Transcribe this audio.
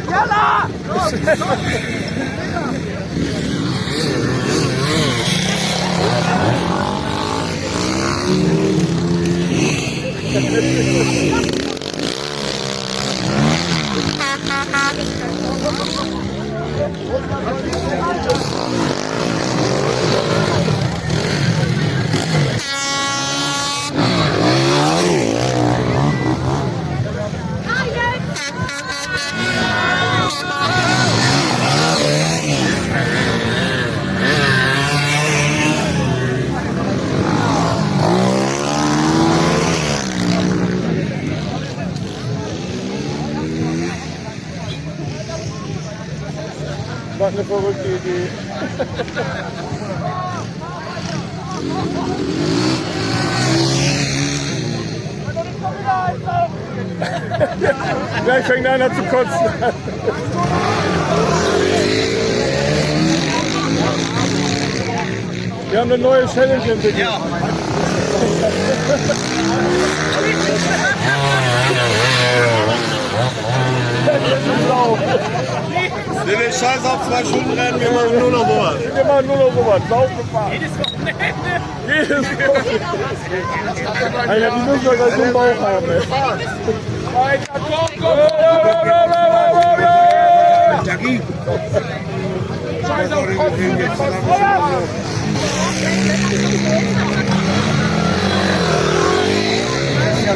Jalla! Das war eine verrückte Idee. Gleich fängt einer zu kotzen an. Wir haben eine neue Challenge entwickelt. Ja. Nee, den Scheiß auf 2 Stunden rennen, wir machen nur noch sowas. Wir machen nur noch sowas, Laufgefahren. Jedes Wochenende. Jedes Wochenende. Alter, die müssen doch gleich so einen Bauch haben, ey. Alter, komm! Jackie! Scheiß auf Kotzen, jetzt was Feuer! Ja,